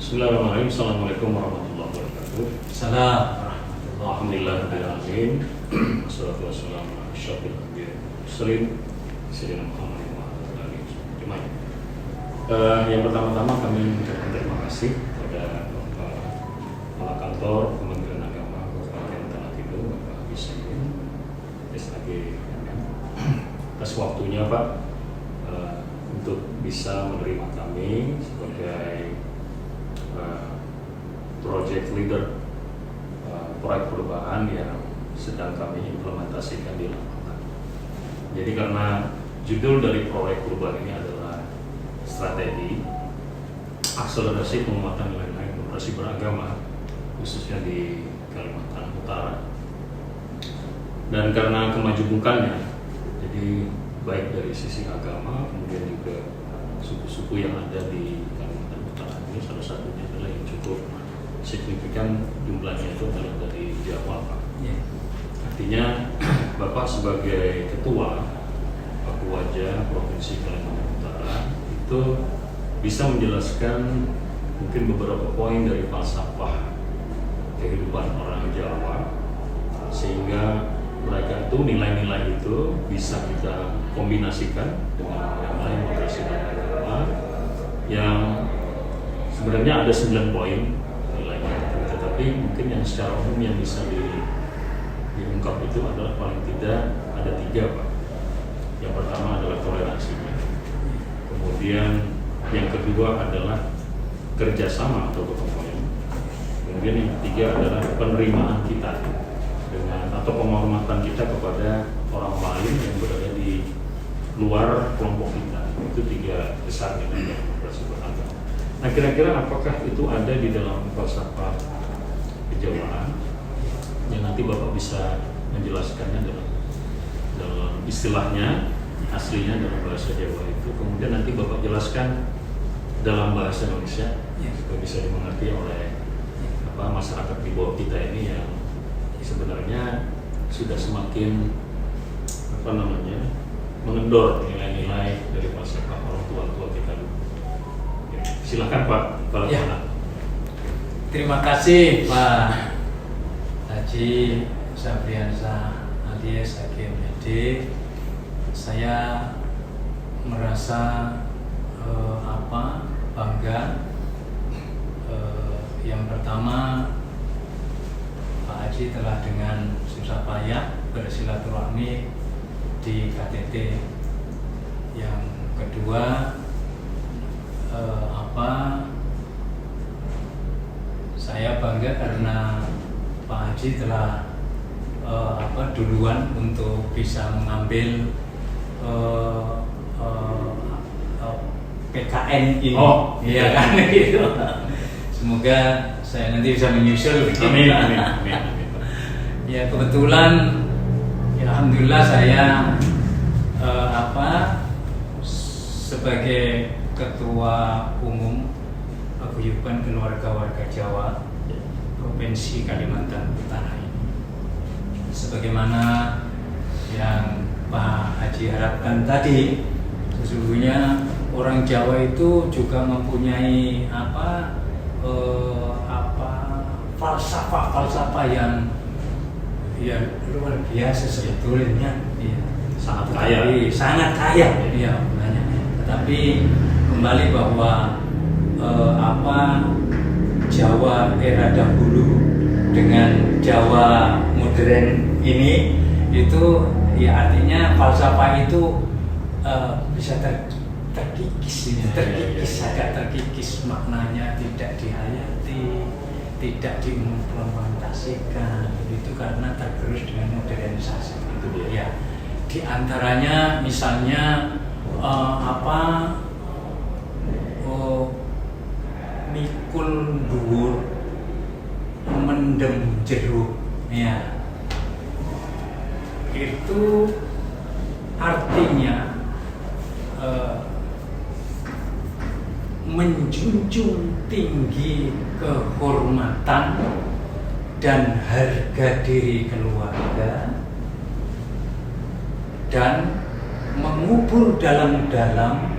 Bismillahirrahmanirrahim. Assalamualaikum warahmatullahi wabarakatuh. Salam. Alhamdulillahirrahmanirrahim. Wassalatu wassalamu ala asyrofil anbiya'i wal mursalin sayyidina Muhammad wa ala alihi wasallam. Yang pertama-tama kami mengucapkan terima kasih kepada kepala kantor Kementerian Agama Kabupaten Tanah Tidul, Bapak Bisayun SAG atas waktunya Pak untuk bisa menerima kami sebagai project leader proyek perubahan yang sedang kami implementasikan di lapangan. Jadi karena judul dari proyek perubahan ini adalah strategi akselerasi penguatan nilai-nilai demokrasi beragama khususnya di Kalimantan Utara, dan karena kemajemukannya, jadi baik dari sisi agama kemudian juga suku-suku yang ada di Kalimantan Utara ini, salah satunya adalah yang cukup signifikan jumlahnya itu adalah dari Jawa Pak. Artinya Bapak sebagai ketua Paku Wajah Provinsi Kalimantan Utara itu bisa menjelaskan mungkin beberapa poin dari falsafah kehidupan orang Jawa, sehingga mereka itu nilai-nilai itu bisa kita kombinasikan dengan nilai moderasi dan agama yang sebenarnya ada 9 poin nilainya, tetapi mungkin yang secara umum yang bisa diungkap itu adalah paling tidak ada 3 Pak. Yang pertama adalah toleransinya, kemudian yang kedua adalah kerjasama atau gotong royong, kemudian yang ketiga adalah penerimaan kita dengan atau penghormatan kita kepada orang lain yang berada di luar kelompok kita. Itu 3 besar nilai demokrasi beragama. Nah, kira-kira apakah itu ada di dalam falsafah kejawaan yang nanti Bapak bisa menjelaskannya dalam istilahnya aslinya dalam bahasa Jawa itu, kemudian nanti Bapak jelaskan dalam bahasa Indonesia supaya bisa dimengerti oleh masyarakat di bawah kita ini yang sebenarnya sudah semakin mengendor nilai-nilai dari falsafah orang tua kita dulu. Ya, silakan Pak Kepala Kepala. Terima kasih Pak Haji Sabriansyah alias HGMD. Saya merasa bangga. Yang pertama, Pak Haji telah dengan susah payah bersilaturahmi di KTT. Yang kedua, saya bangga karena Pak Haji telah duluan untuk bisa mengambil PKN ini. Iya kan gitu. Semoga saya nanti bisa menyusul. Amin. Ya, kebetulan ya, alhamdulillah saya sebagai ketua umum paguyuban keluarga warga Jawa Provinsi Kalimantan Utara ini, sebagaimana yang Pak Haji harapkan tadi, sesungguhnya orang Jawa itu juga mempunyai falsafah yang luar biasa sebetulnya, sangat kaya, banyak. Tetapi kembali bahwa Jawa era dahulu dengan Jawa modern ini itu ya artinya falsafah itu bisa agak terkikis maknanya, tidak dihayati, tidak diimplementasikan, itu karena tergerus dengan modernisasi. Itu dia. Ya, di antaranya misalnya mikul dhuwur mendem jeruk, ya itu artinya menjunjung tinggi kehormatan dan harga diri keluarga, dan mengubur dalam-dalam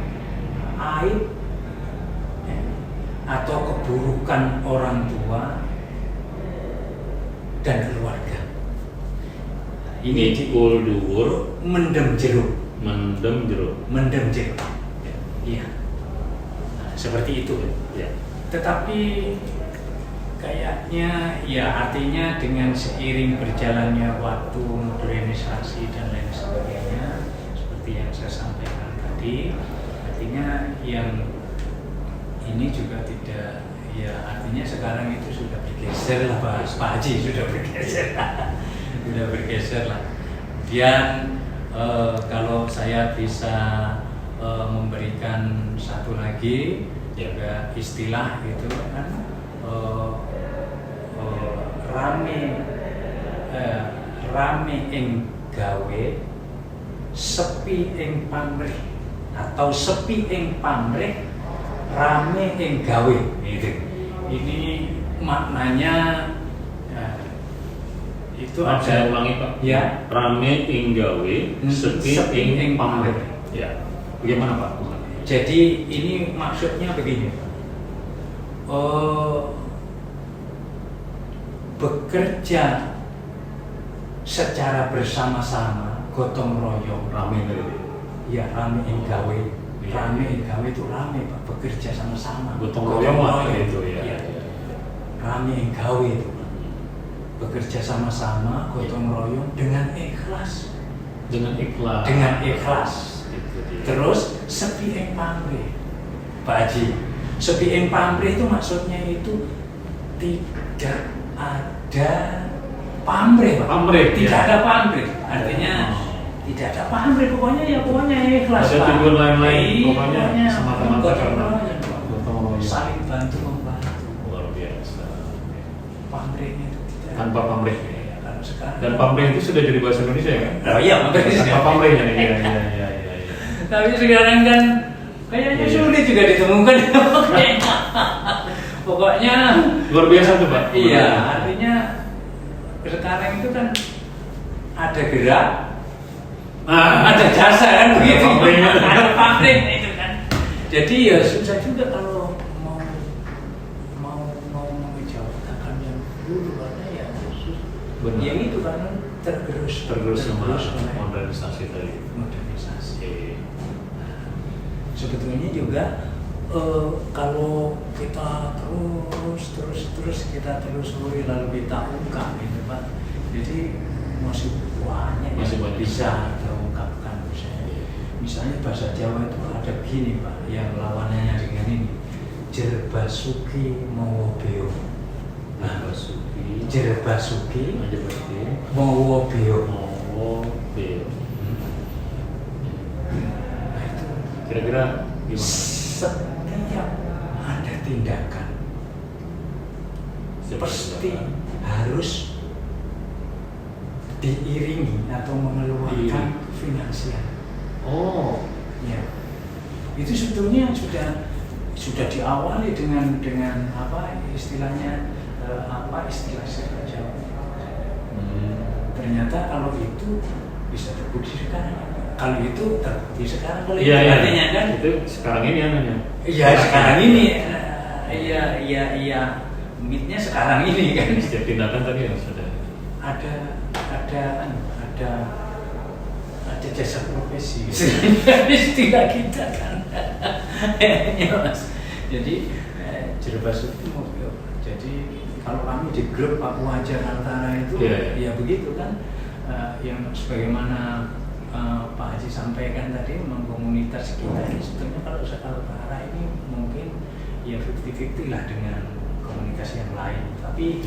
aib atau keburukan orang tua dan keluarga. Ini kul dhuwur Mendem jeruk. mendem jeruk. Mendem jeruk. Iya. Nah, seperti itu. Ya. Tetapi kayaknya ya artinya dengan seiring berjalannya waktu, modernisasi dan lain sebagainya, seperti yang saya sampaikan tadi, artinya yang ini juga tidak, ya artinya sekarang itu sudah bergeser lah Pak Haji, sudah bergeser sudah bergeser lah. Dan kalau saya bisa memberikan satu lagi juga istilah itu kan rame ing gawe, sepi ing pamrih, atau sepi ing pamrih, rame ing gawe. Gitu. Ini maknanya itu Maaf, ada. saya ulangi Pak. Ya. Rame ing gawe, sepi ing pamrih. Ya. Bagaimana Pak? Jadi ini maksudnya begini, bekerja secara bersama-sama, gotong royong, Rame tadi. ya rame ing gawe. Rame ing gawe itu rame Pak, bekerja sama-sama. Gotong royong lah itu ya. Iya. Rame ing gawe itu bekerja sama-sama, gotong royong dengan ikhlas. Dengan ikhlas. Dengan ikhlas. Itu dia. Terus sepi ing pamrih, Pak Haji. Sepi ing pamrih itu maksudnya itu tidak ada pamrih, Pak. Pamrih, Tidak ya. ada pamrih. Artinya tidak ada pamrih, pokoknya ikhlas, Ada Pak. tujuan lain-lain, Iya, pokoknya semata-mata gotong karena royong, Pak. gotong royong. Saling bantu membantu. Luar biasa. Pamrihnya itu tidak. Tanpa pamrih. Ya, kalau sekarang. Dan pamrih itu sudah jadi bahasa Indonesia ya kan? Oh iya, pamrih. Tanpa pamrihnya nih. Iya. Tapi sekarang kan kayaknya Iya. sulit juga ditemukan. Pokoknya Luar biasa tuh Pak. iya, artinya sekarang itu kan ada gerak, ada jasa kan begitu. pamrihnya. Ada pamrih itu kan. Jadi ya susah juga kalau mau menjawabkan yang dulu karena ya khusus. Benar. Ya itu kan tergerus sama oleh modernisasi tadi. modernisasi. Sebetulnya juga kalau kita terus kita telusuri lalu kita ungkap gitu Pak, jadi masih banyak Masih yang banyak. bisa terungkapkan. Misalnya bahasa Jawa itu ada gini Pak, yang lawanannya dengan ini, jerbasuki mowobeo. Nah, jerbasuki mowobeo. Nah itu Kira-kira gimana? setiap ada tindakan pasti harus diiringi atau mengeluarkan finansial. Oh, Ya, itu sebetulnya sudah diawali dengan apa istilahnya istilah Jawa. Ternyata kalau itu bisa terbukti sekarang. Kalau itu terbukti sekarang. Kalau itu artinya kan itu sekarang ini anehnya. iya sekarang ini. Iya. Mitnya sekarang ini kan. Setiap tindakan tadi harus ada. Ada jasa profesi istilah kita kan. Ya, Mas. Jadi jerbasuki mobil. Jadi kalau kami di grup Papua Jakarta itu ya begitu kan, yang sebagaimana Pak Haji sampaikan tadi, memang komunitas kita ini sebetulnya kalau Kaltara ini mungkin ya 50-50 lah dengan komunitas yang lain, tapi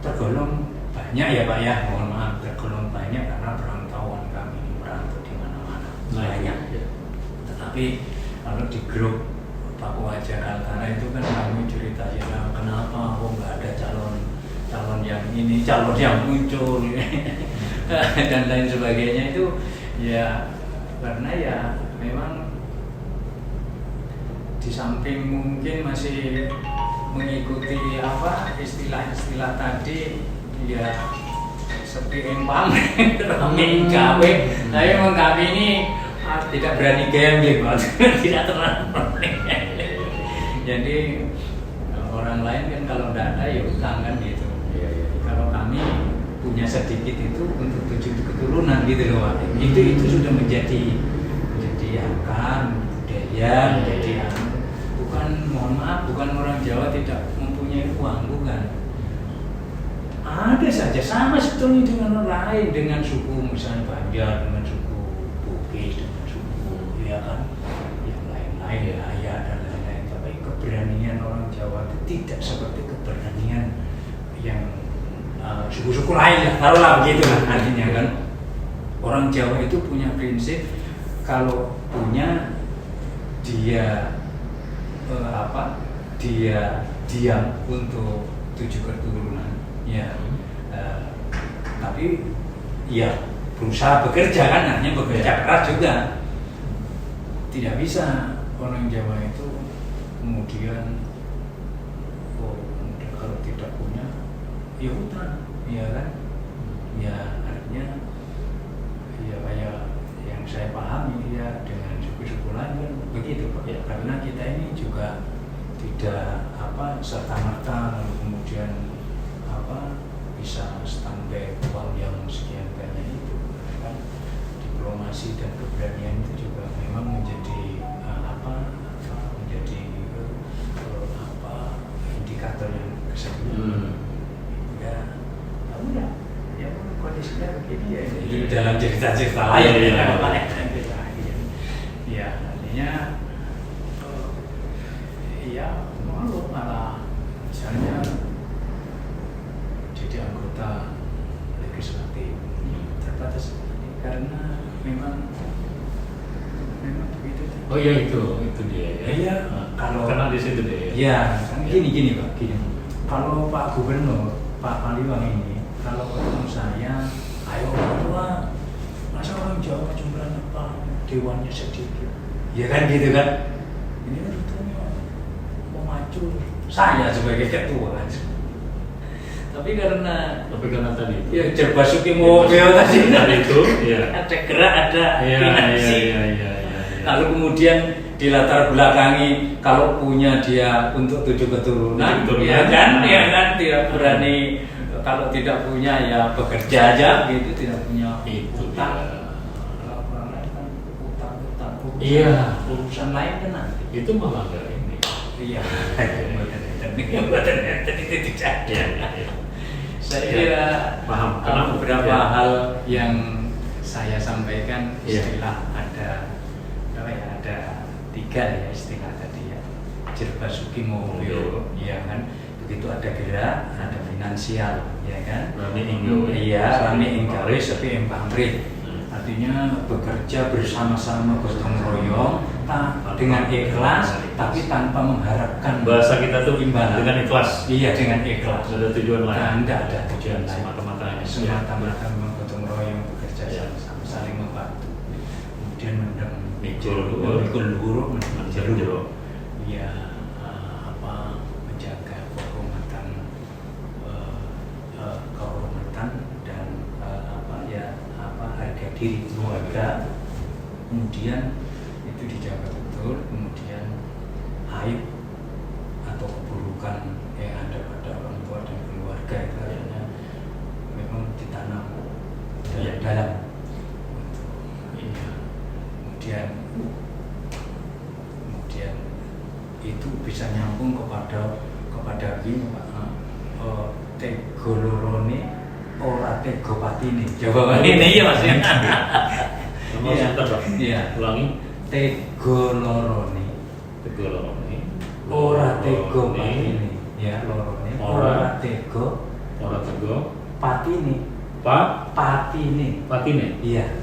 tergolong banyak ya Pak ya, mohon maaf tergolong banyak karena perantauan kami ini merantau di mana-mana banyak. Tetapi kalau di grup Papua Jakarta itu kan kami cerita ya kenapa kok nggak ada calon yang ini, calon yang muncul dan lain sebagainya, itu ya karena ya memang di samping mungkin masih mengikuti apa istilah-istilah tadi ya sepi pamrih rame gawe, tapi memang kami ini tidak berani gambling, tidak terlalu. Jadi kalau tidak ada ya utang kan gitu. Iya, iya. Kalau kami punya sedikit itu untuk 7 keturunan gitu loh Pak. Itu sudah menjadi akar budaya, menjadi bukan, mohon maaf, bukan orang Jawa tidak mempunyai uang, bukan. Ada saja sama sebetulnya dengan orang lain, dengan suku misalnya Banjar, dengan suku Bugis, dengan suku ya kan, yang lain-lain ya dan lain-lain. Tapi keberanian orang Jawa itu tidak seperti keberanian yang suku-suku lain lah, taruhlah begitu lah artinya kan. Orang Jawa itu punya prinsip kalau punya dia dia diam untuk 7 keturunan ya, tapi ya berusaha bekerja kan, artinya bekerja keras juga. Tidak bisa orang Jawa itu kemudian kalau tidak punya ya utang, ya kan, ya artinya ya kayak yang saya pahami ya dengan suku-suku lain kan begitu Pak. Ya, karena kita ini juga tidak serta-merta lalu kemudian bisa standby uang yang sekian banyak itu kan. Diplomasi dan keberanian itu juga memang menjadi indikator yang kesempatan. Ya, tahu ya kondisinya begini ya. Itu dalam cerita-cerita lain ya, artinya ya malu malah misalnya jadi anggota legislatif terbatas karena memang begitu. Oh iya itu dia ya. Iya, kalau karena di situ deh. Ya, kan gini Pak, gini. Kalau Pak Gubernur, Pak Paliwang ini, kalau ketemu saya, ayo Pak, masa orang Jawa jumlahnya Pak, dewannya sedikit. Ya kan gitu kan. Ini kan rutenya mau maju saya sebagai ketua. Tapi karena tadi itu. ya Jerbasuki mobil tadi itu, ya. ada gerak, ada finansi. Iya. Lalu kemudian di latar belakangi kalau punya dia untuk 7 keturunan, ya kan, tidak berani. Kalau tidak punya ya bekerja aja gitu, tidak punya itu utang. Kalau orang lain kan utang. Iya. Urusan lain kan nanti. Itu malah nggak ini. Iya. Itu tidak. Iya. Saya kira paham. Karena beberapa hal yang saya sampaikan istilah ada 3 ya istilah tadi ya. Jerbasuki Mulyo, ya kan. Begitu ada gerak, ada finansial, ya kan. Rame inggawe. Iya, rame inggawe sepi empamrih. Artinya bekerja bersama-sama gotong royong dengan ikhlas, tapi tanpa mengharapkan bahasa kita tuh imbalan. dengan ikhlas. Iya, dengan ikhlas. Ada tujuan lain. Tidak ada tujuan lain. Semata-mata memang gotong royong bekerja sama, saling membantu. Kemudian mendem mikul luhur, jero. Ya menjaga kehormatan dan harga diri keluarga. Kemudian itu dijaga betul. Kemudian aib atau keburukan yang ada pada orang tua dan keluarga itu akhirnya memang ditanam dalam. Kemudian itu bisa nyambung kepada gini Pak, tego lorone ora tego patine. Jawaban ini ya Mas ya. Iya. Ulangi. Tego lorone ora tego patine. Ya, lorone ora tego patine. Patine. Iya.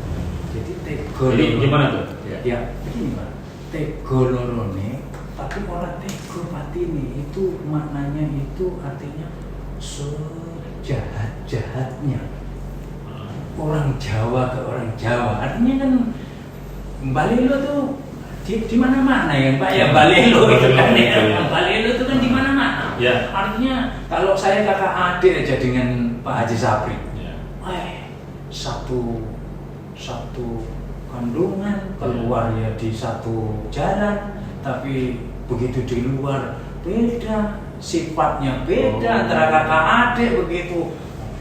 Jadi tego. Jadi gimana tuh? Ya, begini Pak. Tego lorone tapi orang tego patine itu maknanya itu artinya sejahat-jahatnya orang Jawa ke orang Jawa. Artinya kan Balelo tuh di mana-mana ya Pak ya. Balelo itu kan ya. Balelo itu kan di mana-mana. Ya. Artinya kalau saya kakak adik aja dengan Pak Haji Sapri, satu kandungan keluar ya di satu jalan, tapi begitu di luar beda sifatnya beda Oh. antara kakak adik begitu.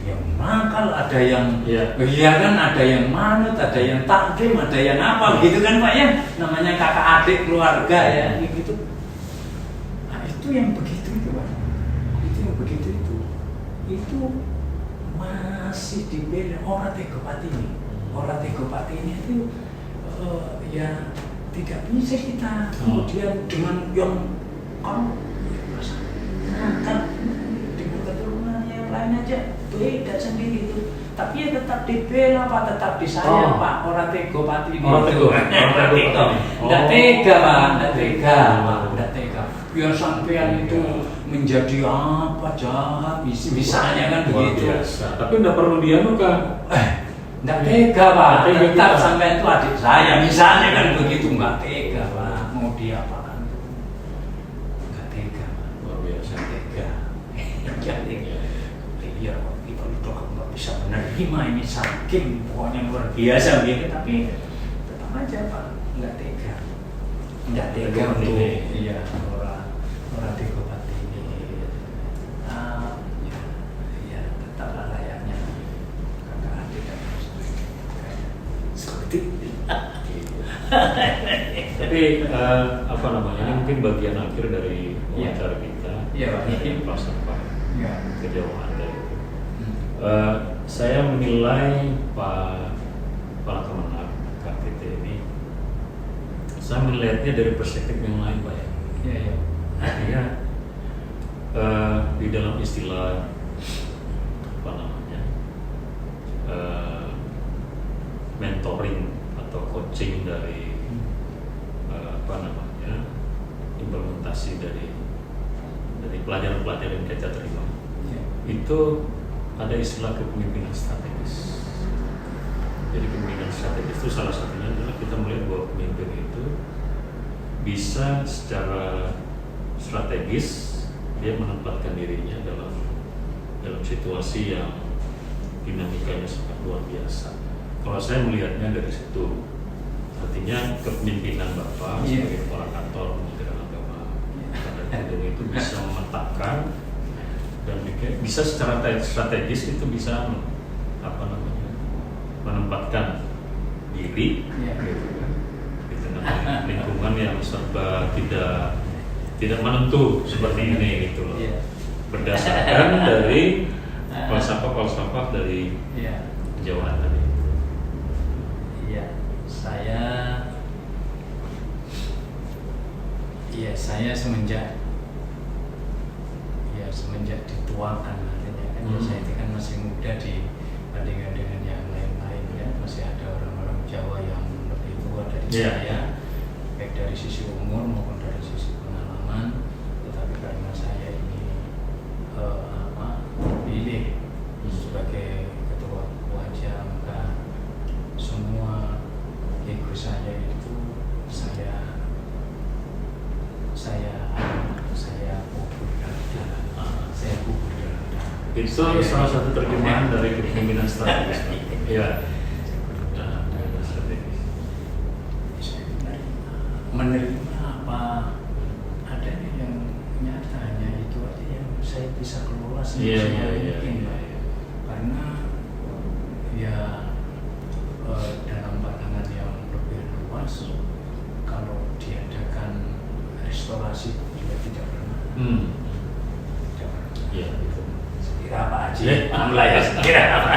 Yang nakal, ada yang Iya. iya kan, ada yang manut, ada yang takdim, ada yang apa gitu kan Pak ya. Namanya kakak adik keluarga ya gitu. Nah, itu yang begitu itu Pak. Itu yang begitu itu. Itu masih dibela orang Tegopati ini. Orang Tegopati ini itu ya tidak bisa kita kemudian dengan yang kamu kan dengan keturunan yang lain aja beda sendiri itu, tapi ya tetap dibela Pak, tetap disayang Pak. Orang Tegopati ini. Orang Tego. Tidak tega Pak, tidak tega Pak, tidak tega. Biar sampean itu menjadi apa jahat, misalnya kan Luar begitu. biasa. Tapi tidak perlu dianu kan? Nggak tega Pak, Nggak tega tetap kita. sampai itu adik saya, misalnya kan begitu, nggak tega Pak, mau diapakan? Nggak tega Pak, Luar biasa. nggak tega. Jadi, iya Pak, kita udah nggak bisa menerima ini saking pokoknya luar biasa gitu, tapi tetap aja Pak, nggak tega. Nggak tega Tegopati untuk ini. iya orang Tegopati ini. Ya tetaplah layaknya kakak adik dan seperti itu. Tapi apa namanya? Ini mungkin bagian akhir dari wawancara kita. Iya, Pak. Dari Pak Ya. kejauhan Anda itu. Saya menilai Pak Kemenang KTT ini, saya melihatnya dari perspektif yang lain Pak ya. Iya, iya. Artinya di dalam istilah apa namanya mentoring atau coaching dari apa namanya implementasi dari pelajaran-pelajaran yang kita terima, Iya. itu ada istilah kepemimpinan strategis. Jadi kepemimpinan strategis itu salah satunya adalah kita melihat bahwa pemimpin itu bisa secara strategis dia menempatkan dirinya dalam situasi yang dinamikanya sangat luar biasa. Kalau saya melihatnya dari situ, artinya kepemimpinan Bapak sebagai kepala kantor Kementerian Agama pada Kudung itu bisa memetakan dan bisa secara strategis itu bisa apa namanya menempatkan diri gitu kan, di tengah lingkungan yang serba tidak menentu seperti ini gitu loh. Iya. Berdasarkan dari falsafah dari Iya. kejauhan tadi. Iya, saya semenjak dituakan artinya kan saya itu kan masih muda dibandingkan dengan yang lain-lain ya, masih ada orang-orang Jawa yang lebih tua dari saya, baik dari sisi umur maupun dari sisi pengalaman, tetapi karena saya ini terpilih sebagai ketua Waja, maka semua ego saya itu saya kubur dalam Itu salah satu terjemahan dari kepemimpinan strategis. Iya. menerima apa adanya yang nyata, hanya itu aja yang saya bisa kelola semaksimal mungkin, Pak. Karena ya dalam pandangan yang lebih luas, kalau diadakan restorasi juga tidak pernah. Tidak pernah. Iya, gitu. Sekira apa aja, ya, sekira apa.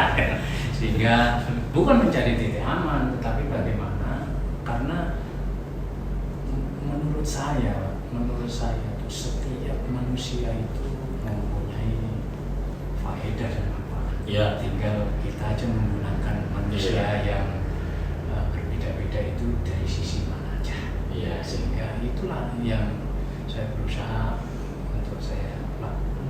Sehingga bukan mencari titik aman, tetapi bagaimana, karena menurut saya itu setiap manusia itu mempunyai faedah dan manfaat. Ya. Tinggal kita aja menggunakan manusia yang berbeda-beda itu dari sisi mana aja. Iya. Sehingga itulah yang saya berusaha untuk saya lakukan.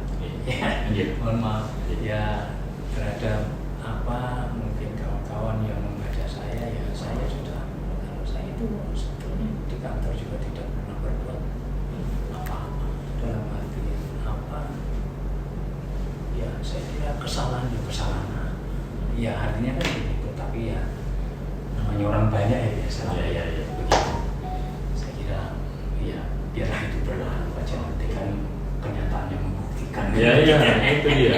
Iya. Mohon maaf ya terhadap apa mungkin kawan-kawan yang membaca saya, ya saya sudah, kalau saya itu sebetulnya di kantor juga tidak pernah berbuat apa-apa, dalam arti apa ya, saya kira kesalahan ya artinya kan begitu, tapi ya namanya orang banyak ya biasa Iya. begitu. Saya kira ya biarlah itu berlalu aja, nanti kan kenyataannya Ya, itu dia.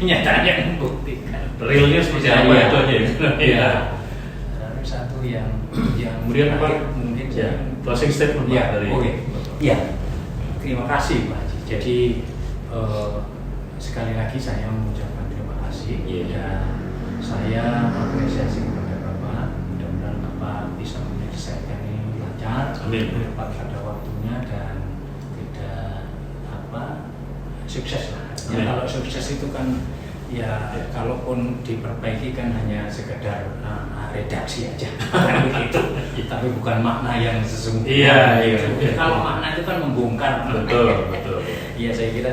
Nyatanya membuktikan. Realnya seperti Ya, apa iya. itu aja. Iya. Lalu satu yang Kemudian apa? menarik mungkin Ya, closing statement Pak, ya, dari oke. Ya, terima kasih Pak Haji. Jadi sekali lagi saya mengucapkan terima kasih Iya. dan saya apresiasi kepada Bapak. Mudah-mudahan Bapak bisa menyelesaikan ini lancar, Amin. tepat pada waktunya dan tidak sukses lah. Amin. Ya, kalau sukses itu kan ya kalaupun diperbaiki kan hanya sekedar redaksi aja kan begitu, tapi bukan makna yang sesungguhnya. Iya. Kalau makna itu kan membongkar. betul. Iya, saya kira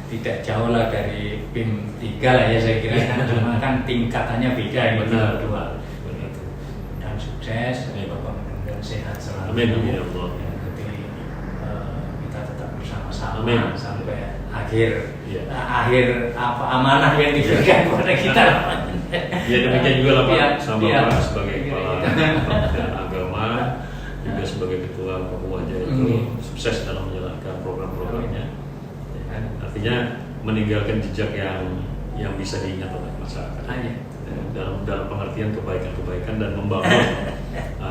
tidak jauh lah dari PIM 3 lah ya, saya kira kan cuma kan tingkatannya beda gitu. Benar. Dua begitu. Dan sukses, Amin. Bapak mudah-mudahan sehat selalu. Amin, amin, ya Allah. Dan nanti kita tetap bersama-sama Amin. sampai akhir Iya. akhir amanah yang diberikan kepada kita. Ya demikian juga lah Pak, Iya, sama iya. Pak sebagai kepala Iya. Kementerian Agama, juga sebagai ketua Papua Aja itu sukses dalam menjalankan program-programnya. Ya kan? Artinya meninggalkan jejak yang bisa diingat oleh masyarakat. Iya. Ya, dalam pengertian kebaikan-kebaikan dan membangun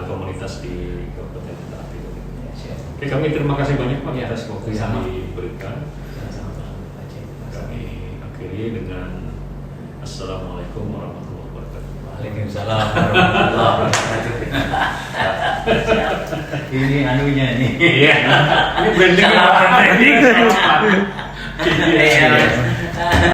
komunitas di Kabupaten Taat itu. Ya, siap. Oke, kami terima kasih banyak Pak Ya, atas waktu yang sama. diberikan. Sama-sama, Pak Haji. Kami akhiri dengan Assalamualaikum warahmatullahi wabarakatuh. Waalaikumsalam warahmatullahi wabarakatuh. Ini anunya nih. Iya. Ini branding. Salam branding. Iya. Iya.